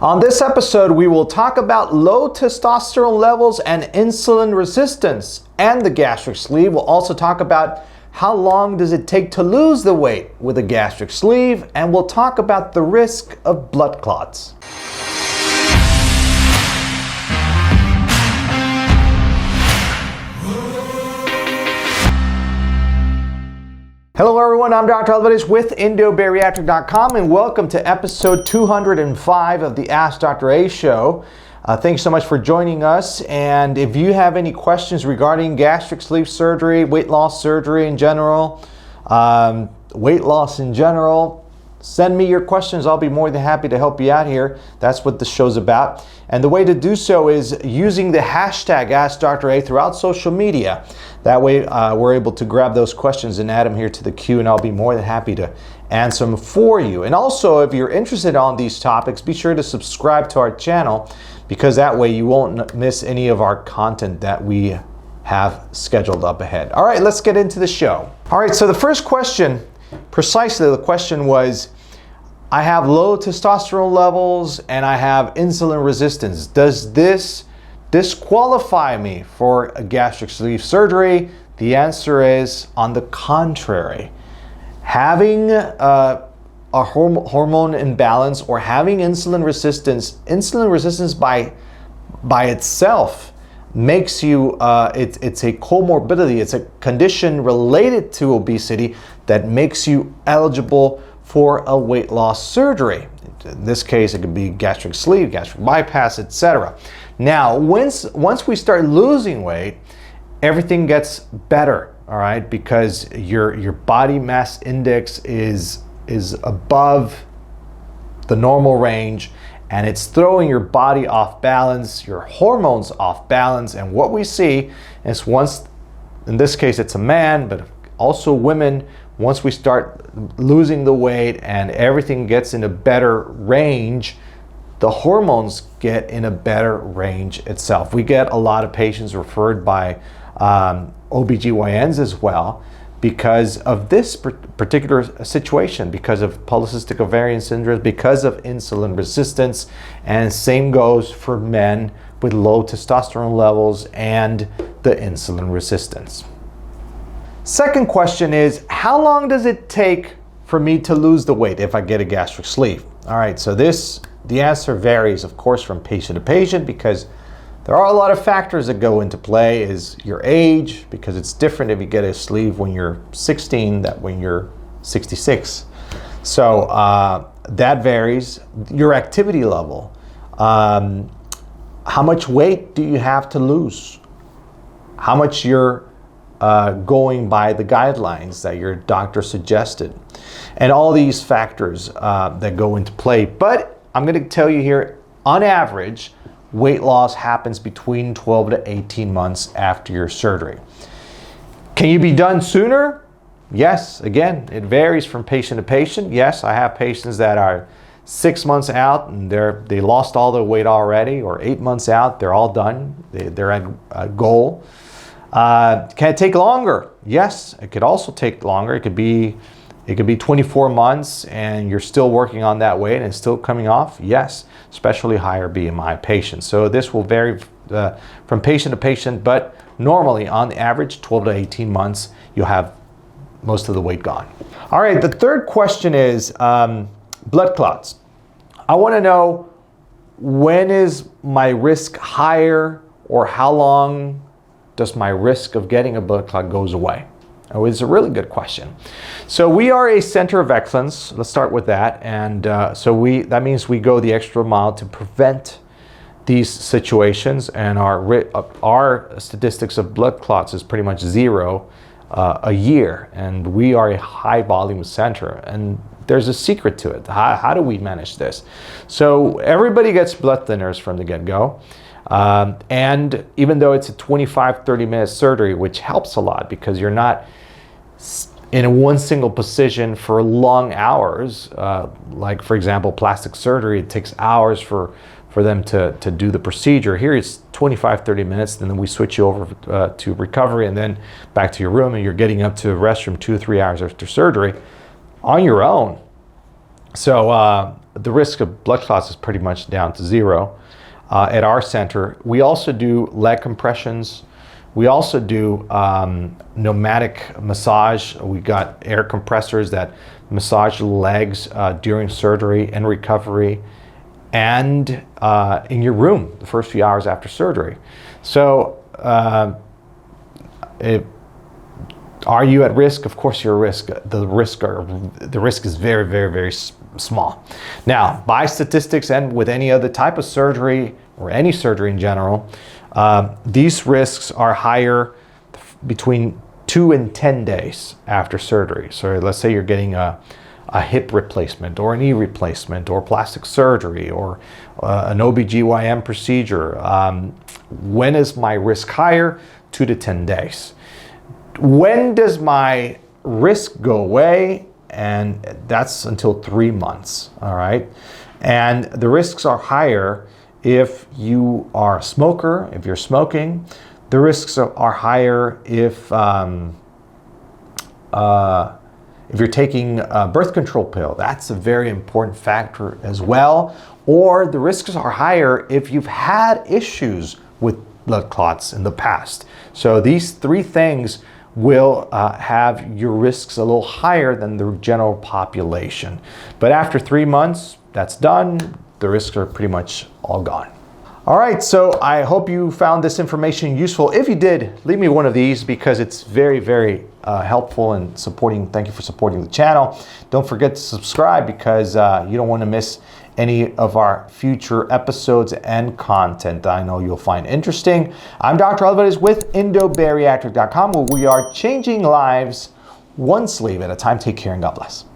On this episode, we will talk about low testosterone levels and insulin resistance and the gastric sleeve. We'll also talk about how long does it take to lose the weight with a gastric sleeve, and we'll talk about the risk of blood clots. Hello everyone, I'm Dr. Alvarez with Endobariatric.com and welcome to episode 205 of the AskDrA show. Thanks so much for joining us, and if you have any questions regarding gastric sleeve surgery, weight loss surgery in general, weight loss in general, send me your questions. I'll be more than happy to help you out here. That's what the show's about. And the way to do so is using the hashtag AskDrA throughout social media. That way we're able to grab those questions and add them here to the queue, and I'll be more than happy to answer them for you. And also, if you're interested on these topics, be sure to subscribe to our channel, because that way you won't miss any of our content that we have scheduled up ahead. All right, let's get into the show. All right, so the first question, precisely the question was, I have low testosterone levels and I have insulin resistance. Does this disqualify me for a gastric sleeve surgery? The answer is, on the contrary. Having a hormone imbalance or having insulin resistance by itself makes you, it's a comorbidity, it's a condition related to obesity that makes you eligible for a weight loss surgery. In this case, it could be gastric sleeve, gastric bypass, etc. Now, once we start losing weight, everything gets better, all right? Because your body mass index is above the normal range, and it's throwing your body off balance, your hormones off balance. And what we see is, once, in this case it's a man, but also women, once we start losing the weight and everything gets in a better range, the hormones get in a better range itself. We get a lot of patients referred by OBGYNs as well because of this particular situation, because of polycystic ovarian syndrome, because of insulin resistance, and same goes for men with low testosterone levels and the insulin resistance. Second question is, how long does it take for me to lose the weight if I get a gastric sleeve? All right, so the answer varies, of course, from patient to patient, because there are a lot of factors that go into play. Is your age, because it's different if you get a sleeve when you're 16 than when you're 66. So that varies. Your activity level, how much weight do you have to lose? How much you're going by the guidelines that your doctor suggested, and all these factors that go into play. But I'm going to tell you here, on average, weight loss happens between 12 to 18 months after your surgery. Can you be done sooner? Yes. Again, it varies from patient to patient. Yes, I have patients that are 6 months out and they lost all their weight already, or 8 months out, they're all done. They're at a goal. Can it take longer? Yes, it could also take longer. It could be 24 months and you're still working on that weight and it's still coming off. Yes, especially higher BMI patients. So this will vary from patient to patient, but normally on average 12 to 18 months you'll have most of the weight gone. All right, the third question is blood clots. I want to know, when is my risk higher, or how long does my risk of getting a blood clot goes away? Oh, it's a really good question. So we are a center of excellence. Let's start with that. And that means we go the extra mile to prevent these situations. And our statistics of blood clots is pretty much zero a year. And we are a high volume center. And there's a secret to it. How do we manage this? So everybody gets blood thinners from the get-go. And even though it's a 25-30 minute surgery, which helps a lot because you're not in one single position for long hours, like for example plastic surgery, it takes hours for them to do the procedure. Here it's 25-30 minutes, and then we switch you over to recovery and then back to your room, and you're getting up to the restroom 2 or 3 hours after surgery on your own. So the risk of blood clots is pretty much down to zero at our center. We also do leg compressions. We also do pneumatic massage. We got air compressors that massage the legs during surgery and recovery, and in your room the first few hours after surgery. So are you at risk? Of course you're at risk. The risk is very, very, very small. Now, by statistics and with any other type of surgery or any surgery in general, these risks are higher between 2 and 10 days after surgery. So let's say you're getting a hip replacement or a knee replacement or plastic surgery or an OBGYN procedure. When is my risk higher? 2 to 10 days. When does my risk go away? And that's until 3 months, all right? And the risks are higher if you are a smoker, if you're smoking. The risks are higher if you're taking a birth control pill. That's a very important factor as well. Or the risks are higher if you've had issues with blood clots in the past. So these 3 things will have your risks a little higher than the general population. But after 3 months, that's done. The risks are pretty much all gone. All right, so I hope you found this information useful. If you did, leave me one of these because it's very, very helpful in supporting. Thank you for supporting the channel. Don't forget to subscribe because you don't want to miss any of our future episodes and content I know you'll find interesting. I'm Dr. Alvarez with Endobariatric.com, where we are changing lives one sleeve at a time. Take care and God bless.